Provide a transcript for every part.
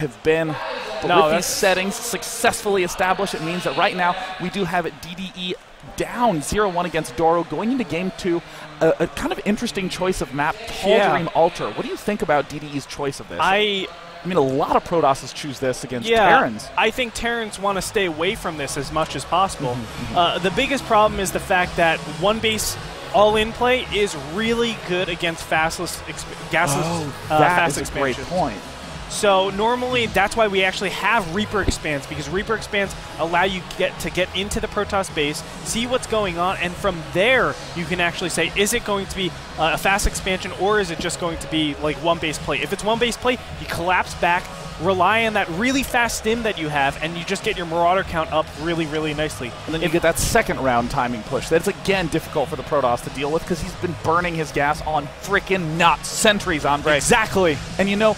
have been. But with these settings successfully established, it means that right now we do have it DDE down 0-1 against DdoRo. Going into Game 2, a kind of interesting choice of map, Tall Dream Ultra. What do you think about DDE's choice of this? I mean, a lot of Protosses choose this against Terrans. I think Terrans want to stay away from this as much as possible. The biggest problem is the fact that one base all-in play is really good against gasless fast expansions. Great point. So normally that's why we actually have Reaper Expands, because Reaper Expands allow you to get into the Protoss base, see what's going on, and from there you can actually say, is it going to be a fast expansion or is it just going to be like one base play? If it's one base play, you collapse back, rely on that really fast stim that you have, and you just get your Marauder count up really, really nicely. And then you get that second round timing push. That's, again, difficult for the Protoss to deal with because he's been burning his gas on frickin' not sentries, Andre. Exactly. And you know,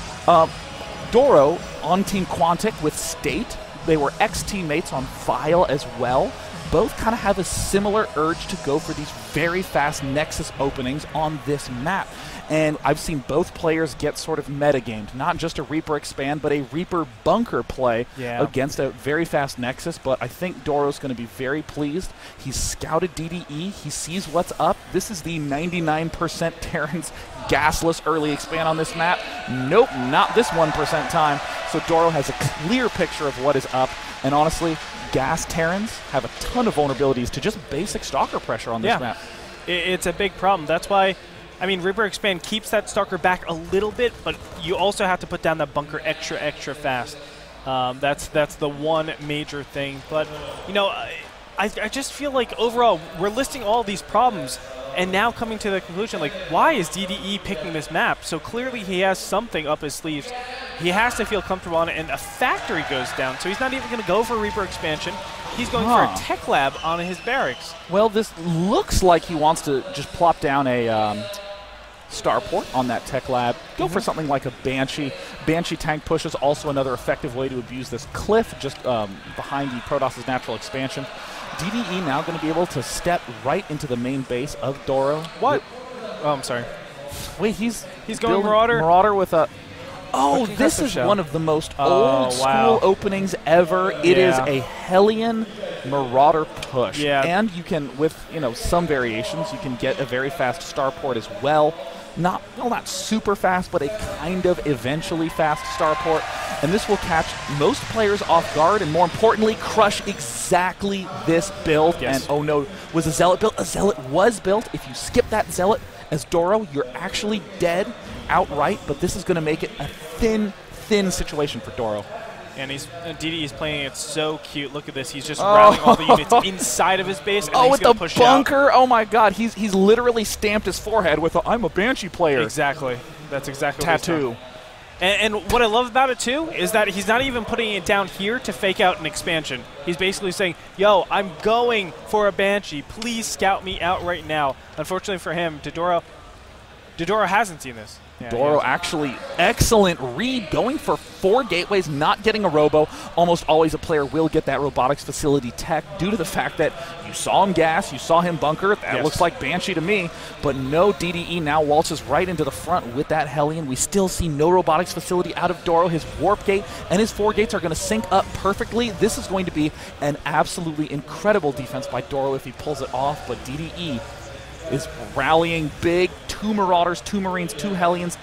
DdoRo on Team Quantic with State, they were ex-teammates on File as well. Both kind of have a similar urge to go for these very fast Nexus openings on this map. And I've seen both players get sort of metagamed. Not just a Reaper Expand, but a Reaper Bunker play against a very fast Nexus. But I think DdoRo's going to be very pleased. He's scouted DDE. He sees what's up. This is the 99% Terrans gasless early expand on this map. Nope, not this 1% time. So DdoRo has a clear picture of what is up. And honestly, gas Terrans have a ton of vulnerabilities to just basic Stalker pressure on this map. It's a big problem. That's why, I mean, Reaper Expand keeps that Stalker back a little bit, but you also have to put down that Bunker extra fast. That's the one major thing. But, you know, I just feel like overall we're listing all these problems and now coming to the conclusion, like, why is DDE picking this map? So clearly he has something up his sleeves. He has to feel comfortable on it, and a factory goes down, so he's not even going to go for Reaper Expansion. He's going for a tech lab on his barracks. Well, this looks like he wants to just plop down a starport on that tech lab. Go for something like a Banshee. Banshee tank push is also another effective way to abuse this cliff just behind the Protoss's natural expansion. DDE now going to be able to step right into the main base of DdoRo. What? Oh, I'm sorry. Wait, he's going Marauder? Marauder with a... Oh, this is one of the most old school openings ever. It is a Hellion Marauder push. And you can, with some variations, you can get a very fast starport as well. Not super fast, but a kind of eventually fast starport. And this will catch most players off guard and, more importantly, crush exactly this build. And, oh no, was a Zealot built? A Zealot was built. If you skip that Zealot as DdoRo, you're actually dead outright, but this is going to make it a thin situation for DdoRo. And DDE is playing it so cute. Look at this. He's just rallying all the units inside of his base. And with the bunker. Oh, my God. He's literally stamped his forehead with a, I'm a Banshee player. Exactly. That's exactly tattoo. What and what I love about it, too, is that he's not even putting it down here to fake out an expansion. He's basically saying, yo, I'm going for a Banshee. Please scout me out right now. Unfortunately for him, DdoRo hasn't seen this. DdoRo actually excellent read, going for 4 gateways, not getting a robo. Almost always a player will get that robotics facility tech due to the fact that you saw him gas, you saw him bunker. That looks like Banshee to me. But no, DDE now waltzes right into the front with that Hellion. We still see no robotics facility out of DdoRo. His warp gate and his 4 gates are going to sync up perfectly. This is going to be an absolutely incredible defense by DdoRo if he pulls it off. But DDE is rallying big. 2 Marauders, 2 Marines, 2 Hellions,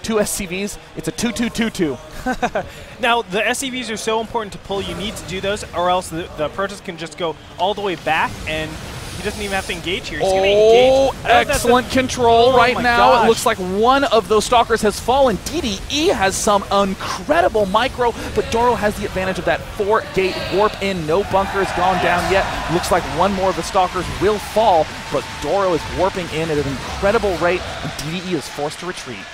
2 SCVs. It's a 2-2-2-2. Now, the SCVs are so important to pull. You need to do those, or else the Protoss can just go all the way back, and he doesn't even have to engage here. He's going to engage. Excellent control right now. It looks like one of those Stalkers has fallen. DDE has some incredible micro, but DdoRo has the advantage of that 4-gate warp in. No bunker has gone down yet. Looks like one more of the Stalkers will fall, but DdoRo is warping in at an incredible rate, and DDE is forced to retreat.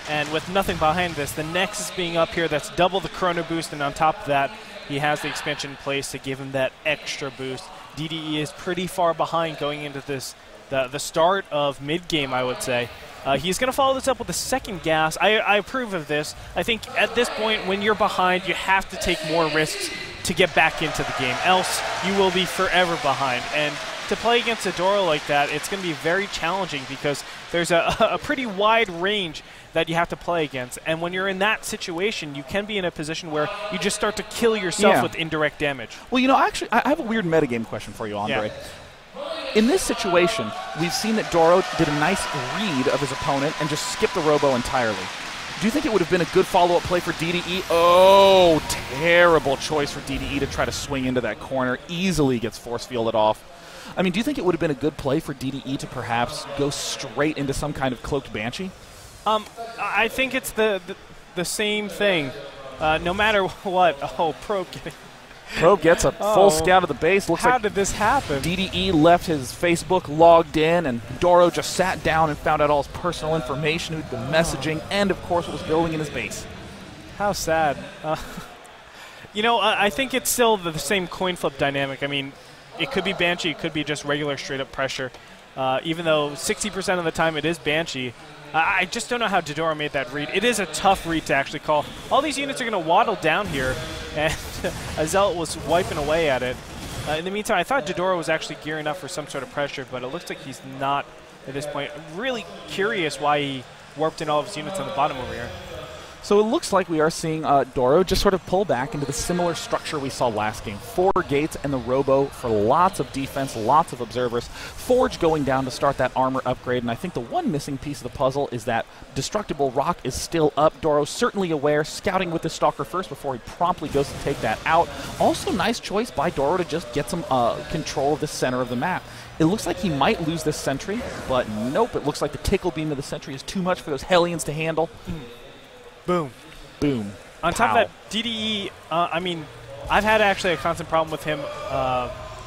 And with nothing behind this, the Nexus being up here, that's double the Chrono boost, and on top of that, he has the expansion in place to give him that extra boost. DDE is pretty far behind going into this, the start of mid-game, I would say. He's going to follow this up with a second gas. I approve of this. I think at this point, when you're behind, you have to take more risks to get back into the game. Else, you will be forever behind. And to play against a DdoRo like that, it's going to be very challenging because there's a pretty wide range that you have to play against. And when you're in that situation, you can be in a position where you just start to kill yourself with indirect damage. Well, you know, actually, I have a weird metagame question for you, Andre. In this situation, we've seen that DdoRo did a nice read of his opponent and just skipped the robo entirely. Do you think it would have been a good follow-up play for DDE? Oh, terrible choice for DDE to try to swing into that corner. Easily gets force fielded off. I mean, do you think it would have been a good play for DDE to perhaps go straight into some kind of cloaked Banshee? I think it's the same thing. No matter what. Oh, Probe gets a full scout of the base. Looks how did this happen? DDE left his Facebook logged in, and DdoRo just sat down and found out all his personal information, who'd been messaging, and, of course, what was building in his base. How sad. You know, I think it's still the same coin flip dynamic. I mean, it could be Banshee. It could be just regular straight-up pressure. Even though 60% of the time it is Banshee, I just don't know how DdoRo made that read. It is a tough read to actually call. All these units are going to waddle down here, and Azel was wiping away at it. In the meantime, I thought DdoRo was actually gearing up for some sort of pressure, but it looks like he's not at this point. I'm really curious why he warped in all of his units on the bottom over here. So it looks like we are seeing DdoRo just sort of pull back into the similar structure we saw last game. 4 gates and the Robo for lots of defense, lots of observers. Forge going down to start that armor upgrade, and I think the one missing piece of the puzzle is that Destructible Rock is still up. DdoRo certainly aware, scouting with the Stalker first before he promptly goes to take that out. Also nice choice by DdoRo to just get some control of the center of the map. It looks like he might lose this sentry, but nope, it looks like the tickle beam of the sentry is too much for those Hellions to handle. Boom. Boom. On top of that, DDE, I mean, I've had actually a constant problem with him,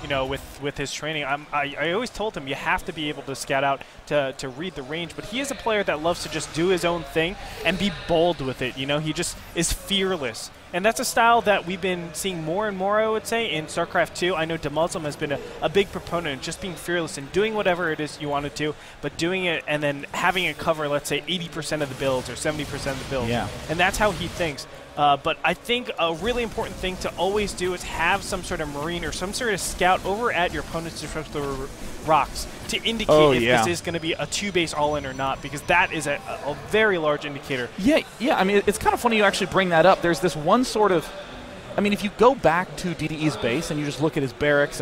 you know, with his training. I always told him you have to be able to scout out to read the range, but he is a player that loves to just do his own thing and be bold with it. You know, he just is fearless. And that's a style that we've been seeing more and more, I would say, in StarCraft 2. I know DeMuslim has been a big proponent of just being fearless and doing whatever it is you want to do, but doing it and then having it cover, let's say, 80% of the builds or 70% of the builds. Yeah. And that's how he thinks. But I think a really important thing to always do is have some sort of Marine or some sort of scout over at your opponent's destructible rocks to indicate if this is going to be a 2-base all-in or not, because that is a very large indicator. Yeah, I mean, it's kind of funny you actually bring that up. There's this one sort of, I mean, if you go back to DDE's base and you just look at his barracks